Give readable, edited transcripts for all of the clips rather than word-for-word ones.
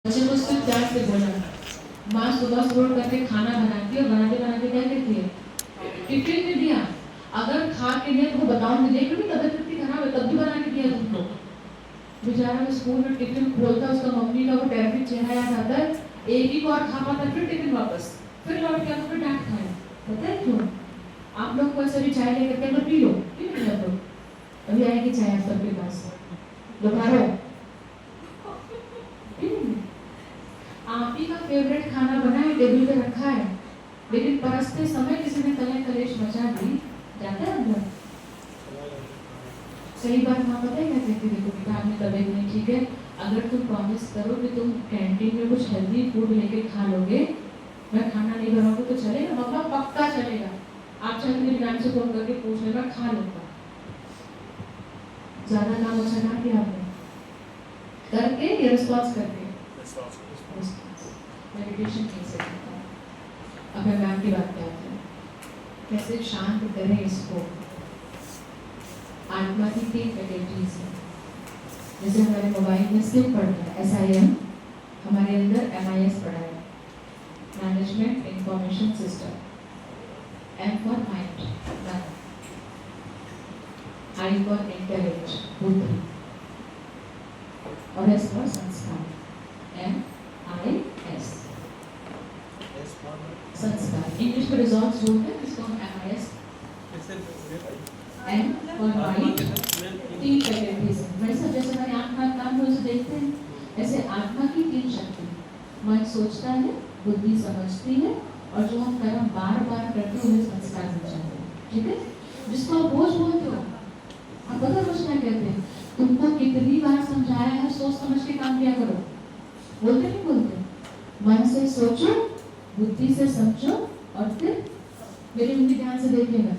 बच्चे को सिर्फ प्यार से बोला। माँ सुबह सुबह करके खाना बनाती है और बनाते बनाते क्या कहती है, टिफिन में दिया। अगर खा के दिया तो वो बताऊंगी, देख लो तबियत कितनी खराब है तब भी बना के दिया तुमको। बेचारा वो स्कूल में टिफिन खोलता है, उसका मम्मी का वो टेरिफिक चेहरा याद आता है। एक ही बार खा पाता, फिर टिफिन वापस, फिर लौट गया तो फिर डांट खाया। पता है क्यों? आप लोग को ऐसे भी चाय लेकर के पी लो, क्यों नहीं लो? अभी आएगी चाय आप सबके पास, दोपहर आप ही का फेवरेट खाना बना है, टेबल पे रखा है, लेकिन परसते समय किसी ने तले कलेश मचा दी, जाता है अंदर। सही बात माँ पता है क्या कहती, देखो बेटा आपने तबीयत नहीं ठीक है, अगर तुम प्रॉमिस करो कि तुम कैंटीन में कुछ हेल्दी फूड लेके खा लोगे, मैं खाना नहीं बनाऊंगी तो चलेगा? मम्मा पक्का चलेगा। आप चाहे मेरी मैम से फोन करके पूछ लेना, खा लूंगा। ज्यादा नाम अच्छा ना किया आपने, करके ये रिस्पॉन्स करके मेडिटेशन कैसे करता है। अब मैं मैम की बात करती हूँ, कैसे शांत करें इसको। आत्मा की 3 कैटेगरीज है, जैसे हमारे मोबाइल में स्किप पढ़ता है SIM, हमारे अंदर MIS पढ़ा है, management information system. M for mind, I for intellect, बुद्धि, और S फॉर संस्कार, MIS, संस्कार। इंग्लिश में रिजॉल्व बोलते हैं, इसको हम MIS, M और माइंड, 3 कैटेगरीज है। वैसे जैसे हमारे आँख का काम है उसे देखते हैं, ऐसे आत्मा की 3 शक्ति। मन सोचता है, बुद्धि समझती है, और जो हम कर्म बार बार करते हैं उन्हें संस्कार हो जाते हैं। ठीक है? जिसको आप बोझ बोलते हो, आप पता रोज क्या कहते हैं, तुमको कितनी बार समझाया है, सोच समझ के काम किया करो। बोलते नहीं बोलते? मन से सोचो, बुद्धि से समझो, और फिर मेरी उनकी ध्यान से देखिएगा।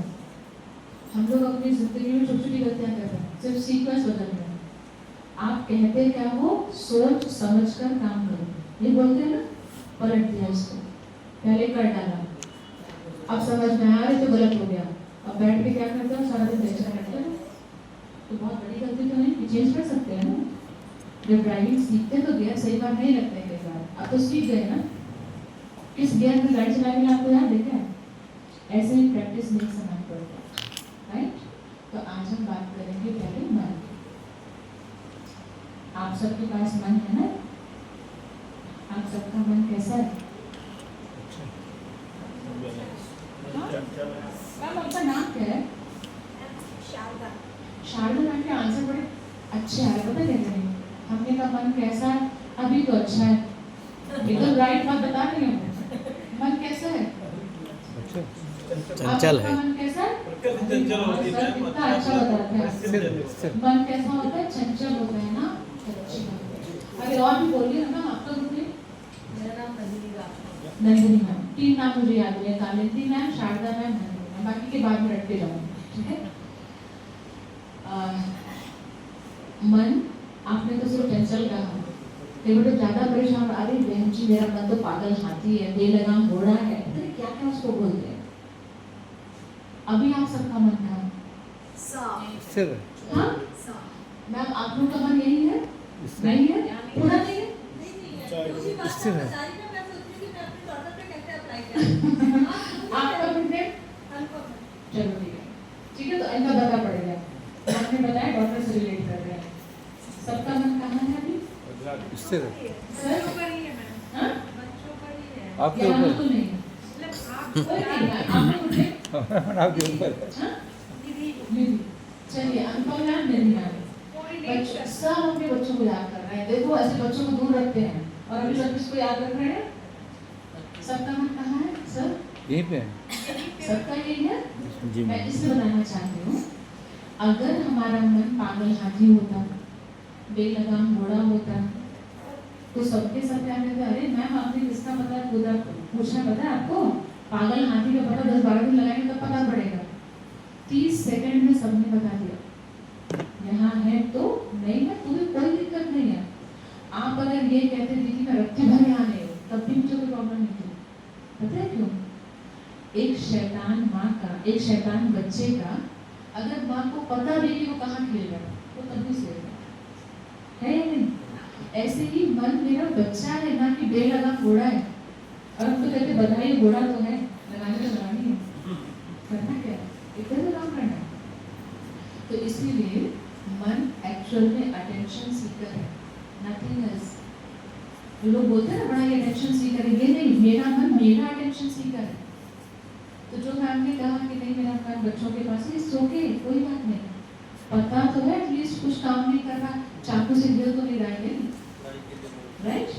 हम लोग अपनी जिंदगी में छोटी छोटी गलतियां कर रहे हैं, सिर्फ सीक्वेंस बदल रहे हैं। आप कहते क्या हो, सोच समझ कर काम करो, ये बोलते हैं ना। पलट दिया इसको, पहले कर डाला, अब समझ में आ रहा है तो गलत हो गया, अब बैठ के क्या करते हो, सारा दिन टेंशन करते हो। तो बहुत बड़ी गलती तो नहीं, चेंज कर सकते हैं ना। जब ड्राइविंग सीखते तो गियर सही बार नहीं लगते कई बार, अब तो सीख गए ना। किस गियर में गाड़ी चलाने आपको याद है क्या? ऐसे ही प्रैक्टिस नहीं समझ पड़ता, राइट? तो आज हम बात करेंगे पहले मन की। आप सबके पास मन है ना? आप सबका मन कैसा है? मैम आपका नाम क्या है? शारदा। शारदा मैम के आंसर बड़े अच्छे आए, पता कैसे? हमने कहा मन कैसा है, अभी तो अच्छा है, एकदम राइट बात बता रही हूँ। मन कैसा है? चंचल है। मन कैसा है? कितना अच्छा बताते हैं। मन कैसा होता है? चंचल होता है ना, अच्छी बात है। अगर और भी बोलिए ना, आपका ग्रुप में? मेरा नाम नंदिनी मैम। 3 नाम मुझे याद है, Kalindi ma'am, Sharda ma'am, Nandini ma'am, बाकी के बाद में रटते जाऊंगी, ठीक है? मन आपने तो सिर्फ चंचल कहा, लेकिन तो ज्यादा परेशान, अरे बहन जी मेरा मन तो पागल हाथी है, बेलगाम घोड़ा है, तो क्या क्या उसको बोलते हैं। अभी आप सबका मन था सिर, हाँ मैम आप लोग का मन यही है? नहीं है? पूरा नहीं है? आपका कितने? चलो ठीक है, ठीक है, तो इनका पता पड़ेगा। आपने बताया डॉक्टर से रिलेट कर रहे हैं। सबका मन कहाँ है अभी? सर आपके ऊपर तो नहीं, आपके ऊपर। चलिए अनुपम मैम, मेरी मैम, बच्चों सब अपने बच्चों को याद कर रहे हैं। देखो ऐसे बच्चों को दूर रखते हैं और अभी सब किसको याद रख रहे हैं? सबका मन कहाँ है सर? यहीं पे। सबका यही है जी। मैं इसलिए बताना चाहती हूँ, अगर हमारा मन पागल हाथी होता, बेलगाम घोड़ा होता, तो सबके सब क्या कहते? अरे मैम आपने किसका पता पूछना पता है आपको? पागल हाथी का पता 10-12 दिन लगाएंगे तब पता पड़ेगा। 30 सेकंड में सबने बता दिया, यहाँ है तो नहीं है, तुम्हें कोई दिक्कत नहीं है। आप अगर ये कहते दीदी मैं रखते भर यहाँ नहीं हूँ, तब भी मुझे कोई प्रॉब्लम नहीं थी। पता है क्यों? एक शैतान माँ का, एक शैतान बच्चे का, अगर माँ को पता भी कि वो कहाँ खेल रहा है, वो तब भी सोएगा, है या नहीं? ऐसे ही मन मेरा बच्चा है ना कि बेलगाम घोड़ा है। और हम तो कहते बधाई घोड़ा तो है, लगाने तो लगानी है, करना क्या है, इतना तो काम करना है। तो इसीलिए मन एक्चुअल में अटेंशन सीकर है, नथिंग एल्स। लोग बोलते हैं ना बड़ा ये अटेंशन सीकर है, ये नहीं, मेरा मन मेरा अटेंशन सीकर है। तो जो मैम ने कहा कि नहीं मेरा मन बच्चों के पास है, इट्स ओके, कोई बात नहीं, पता तो है एटलीस्ट कुछ काम नहीं कर रहा, चाकू से गिर तो नहीं रहा है, राइट।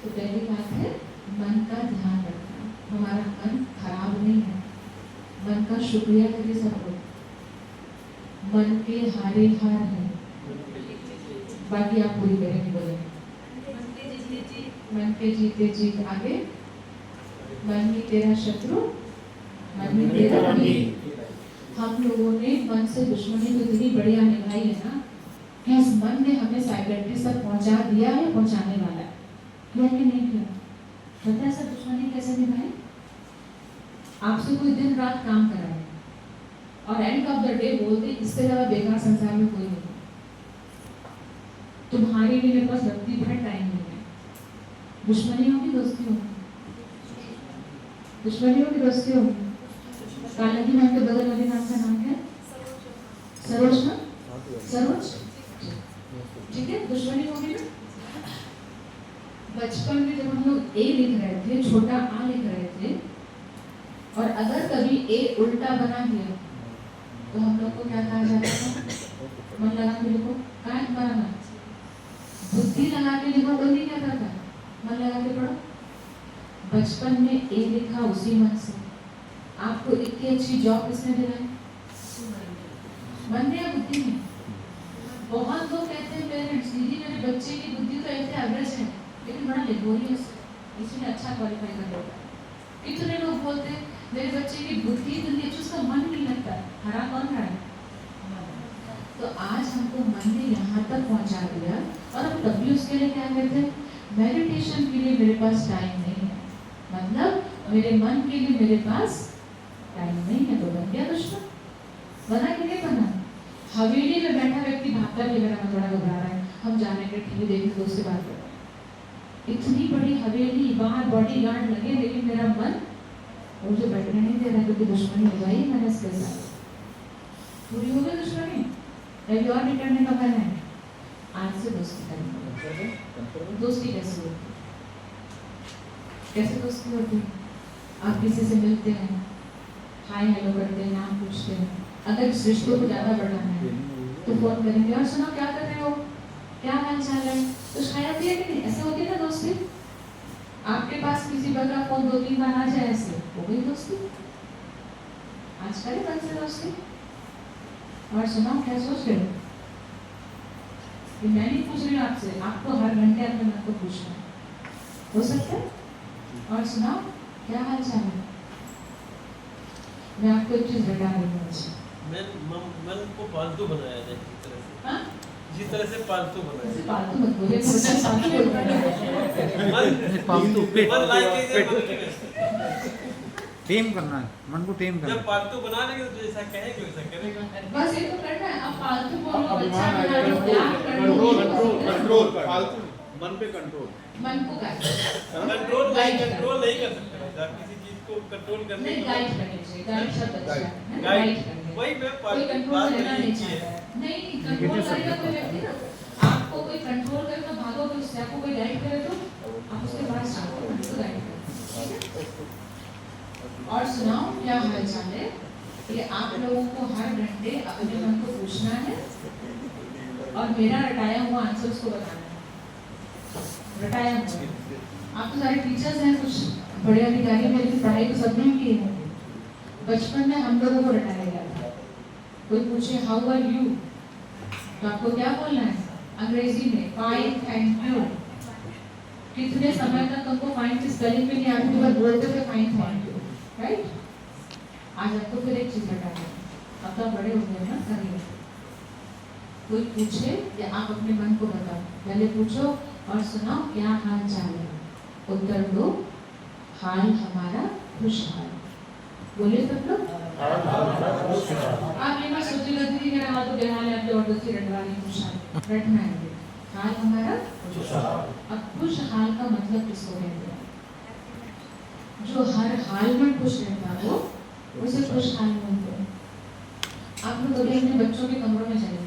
तो पहली बात है मन का ध्यान रखना, हमारा मन खराब नहीं है, मन का शुक्रिया करिए सब लोग, मन के हारे हार है, बाकी आप पूरी करेंगे बोलेंगे, मन के जीते जीत, आगे मन ही तेरा शत्रु मन ही तेरा अमीर। हम लोगों ने मन से दुश्मनी तो इतनी बढ़िया निभाई है ना कि इस मन ने हमें साइकियाट्रिस्ट तक पहुंचा दिया है, पहुंचाने वाला है, किया कि नहीं किया? पता है सब दुश्मनी कैसे निभाए? आपसे कोई दिन रात काम कराए और एंड ऑफ द डे बोलते इससे ज्यादा बेकार संसार में कोई नहीं, तुम्हारे लिए मेरे पास रत्ती भर टाइम नहीं है। दुश्मनी होगी दोस्ती होगी, दुश्मनी होगी दोस्ती होगी। कालंदी मैम के बगल वाले नाम का नाम क्या है? सरोज ना, सरोज, ठीक है, दुश्मनी होगी ना। बचपन में जब हम लोग ए लिख रहे थे, छोटा आ लिख रहे थे, और अगर कभी ए उल्टा बना दिया तो हम लोग को क्या कहा जाता था? मन लगा के लिखो, कहाँ बनाना, बुद्धि लगा के लिखो, कोई नहीं कहता था, मन लगा के पढ़ो। बचपन में ए लिखा उसी मन से। आपको इतनी अच्छी जॉब किसने दिलाई? मन ने या बुद्धि ने? बहुत लोग कहते हैं पेरेंट्स, दीदी मेरे बच्चे की बुद्धि तो ऐसे एवरेज है लेकिन बड़ा लेबोरियस है, इसलिए अच्छा क्वालिफाई कर लेता है। कितने लोग बोलते हैं मेरे बच्चे की बुद्धि इतनी अच्छी, उसका मन नहीं लगता, हरा कौन रहा है? तो आज हमको मन ने यहाँ तक पहुँचा दिया और हम तब भी उसके लिए क्या कहते हैं? मेडिटेशन के लिए मेरे पास टाइम नहीं है, मतलब मेरे मन के लिए मेरे पास टाइम नहीं है। तो बन गया दुश्मन, बना कि नहीं बना? हवेली में बैठा व्यक्ति भागता भी मेरा मन बड़ा घबरा रहा है, हम जाने के टीवी देखने दोस्त से बात कर रहे हैं, इतनी बड़ी हवेली, बाहर बॉडी गार्ड लगे, लेकिन मेरा मन मुझे बैठने नहीं दे रहा क्योंकि दुश्मनी हो गई मैंने इसके साथ, पूरी हो गई दुश्मनी। और रिटर्न का मन है, आज से दोस्ती करनी। दोस्ती कैसे होती? कैसे दोस्ती होती? आप किसी से मिलते हैं, हाय हेलो करते हैं, नाम पूछते हैं, अगर इस रिश्ते को ज्यादा बढ़ाना है तो फोन करेंगे, और सुनो क्या कर रहे हो, क्या हाल चाल है, तो शायद होती है कि नहीं? ऐसे होती है ना दोस्ती। आपके पास किसी पर का फोन 2-3 बार आ जाए, ऐसे हो गई दोस्ती। आज करें मन से दोस्ती। और सुनाओ क्या सोच रहे हो? मैं नहीं पूछ रही हूँ आपसे, आपको हर घंटे अपने मन को पूछना है, हो सकता है? और सुनाओ क्या हाल चाल है? मैं आपको एक चीज बता रही हूँ, मन को पालतू बनाया जाए जिस तरह से, हाँ? जिस तरह से पालतू बनाया जाए। पालतू मत बोलिए, पालतू मन लाइक कीजिए, टेम करना है, मन को टेम करना जब पालतू बना लेंगे तो जैसा कहेंगे वैसा करेगा। बस ये तो करना है। अब फालतू बोलो, बच्चा बना लो, प्यार कर लो, कंट्रोल फालतू मन पे कंट्रोल, मन को गाइड कंट्रोल नहीं कर सकते, किसी चीज को कंट्रोल करने नहीं, गाइड करनी चाहिए। गाइड शब्द अच्छा है, गाइड करनी वही मैं कोई कंट्रोल करना नहीं चाहता है। नहीं, कंट्रोल करेगा कोई व्यक्ति ना, आपको कोई कंट्रोल करे तो भागोगे उससे, आपको कोई गाइड करे तो आप उसके पास जाओ, उसको गाइड करो, ठीक है? और सुनाओ क्या हाल चाल है, ये आप लोगों को हर घंटे अपने मन को पूछना है और मेरा रटाया हुआ आंसर उसको बताना है। रटाया हुआ, आप तो सारे टीचर्स हैं, कुछ बड़े अधिकारी हैं, लेकिन पढ़ाई तो सब ने की है। बचपन में हम लोगों को रटाया गया था, कोई पूछे हाउ आर यू तो आपको क्या बोलना है? अंग्रेजी में फाइन, थैंक यू। कितने समय तक तुमको फाइन की स्पेलिंग भी नहीं आती, तो बोलते थे फाइन थैंक यू, राइट? आज आपको फिर एक चीज बता दें, अब तो बड़े हो गए ना, करिए। कोई पूछे या आप अपने मन को बताओ, पहले पूछो और सुनाओ क्या हाल चाल है, उत्तर दो हाल हमारा खुशहाल। बोलिए सब लोग। आप ये मत सोचिएगा दीदी मेरा हाल तो बेहाल है, आप जबरदस्ती रटवा रही खुशहाल, रटना है। हाल हमारा अब खुशहाल का मतलब किसको कहते हैं? जो हर हाल में खुश रहता हो उसे खुशहाल बोलते हैं। आप लोग कभी अपने बच्चों के कमरों में जाइए,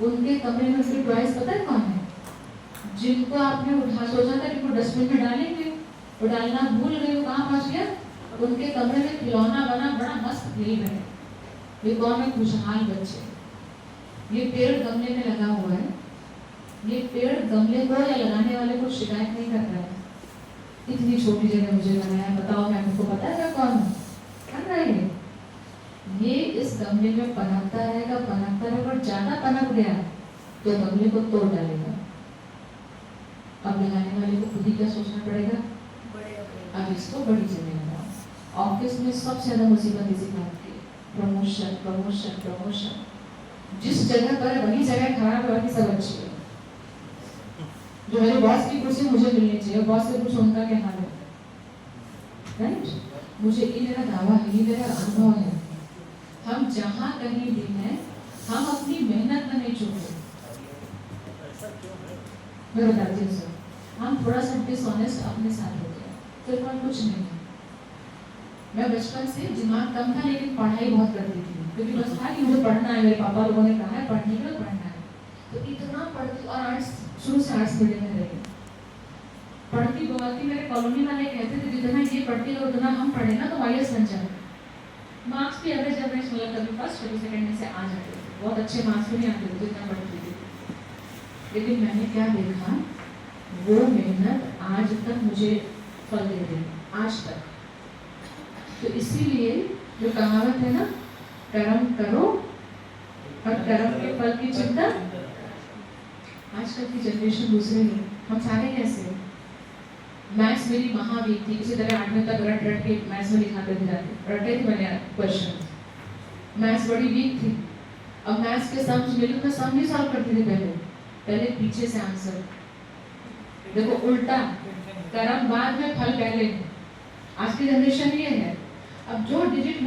उनके कमरे में उनकी टॉयज पता है कौन है? जिनको आपने उठा सोचा था कि वो डस्टबिन में डालेंगे, वो डालना भूल गए, वो कहाँ पहुंच गया? उनके कमरे में खिलौना बना बड़ा मस्त खेल रहे हैं। ये कौन है? खुशहाल बच्चे। ये पेड़ गमले में लगा हुआ है, ये पेड़ गमले को या लगाने वाले को शिकायत नहीं कर रहा है, इतनी छोटी जगह मुझे बनाया, बताओ मैं मुझको पता है मैं कौन हूँ? कर रहा है ये इस गमले में पनपता रहेगा, और ज्यादा पनप गया तो गमले को तोड़ डालेगा। अब लगाने वाले को खुद ही क्या सोचना पड़ेगा? अब इसको बड़ी जगह लगाओ। ऑफिस में सबसे ज्यादा मुसीबत इसी बात की, प्रमोशन प्रमोशन प्रमोशन। जिस जगह पर वही जगह खराब है, बाकी सब अच्छी है। जो मेरे बॉस की कुर्सी मुझे मिलनी चाहिए, बॉस से पूछो उनका क्या हाल है, राइट? मुझे ये मेरा दावा है, ये मेरा अनुभव है। हम जहाँ कहीं भी हैं, हम अपनी मेहनत में नहीं चूकते। मैं बताती हूँ सर, हम थोड़ा सा डिसऑनेस्ट अपने साथ होते हैं, फिर और कुछ नहीं है। मैं बचपन से दिमाग कम था लेकिन पढ़ाई बहुत करती थी, क्योंकि बस था कि मुझे पढ़ना है, मेरे पापा लोगों ने कहा है पढ़ने के लिए पढ़ना है, तो इतना पढ़ती। और आर्ट्स, शुरू से आर्ट्स मीडियम में रही, पढ़ती बहुत थी। मेरे कॉलोनी वाले कहते थे जितना ये पढ़ती है उतना हम पढ़े ना तो आईएएस बन जाए। मार्क्स भी एवरेज मतलब कभी फर्स्ट कभी सेकंड में से आ जाते थे, बहुत अच्छे मार्क्स भी नहीं आते थे जितना पढ़ती थी। लेकिन मैंने क्या देखा, वो मेहनत आज तक मुझे फल दे रही, आज तक। तो इसीलिए जो कहावत है ना, कर्म करो और कर्म के फल की चिंता। आजकल की जनरेशन दूसरी है, हम सारे कैसे? मैथ्स मेरी महावीक थी, किसी तरह 8वीं तक रट रट के मैथ्स में लिखाते थे, जाते रटे थे मैंने क्वेश्चन। मैथ्स बड़ी वीक थी। अब मैथ्स के सम्स मिले तो मैं सम नहीं सॉल्व करती थी, पहले पीछे से आंसर। देखो उल्टा, कर्म बाद में फल पहले। आज की जनरेशन ये है, अब जो डिजिट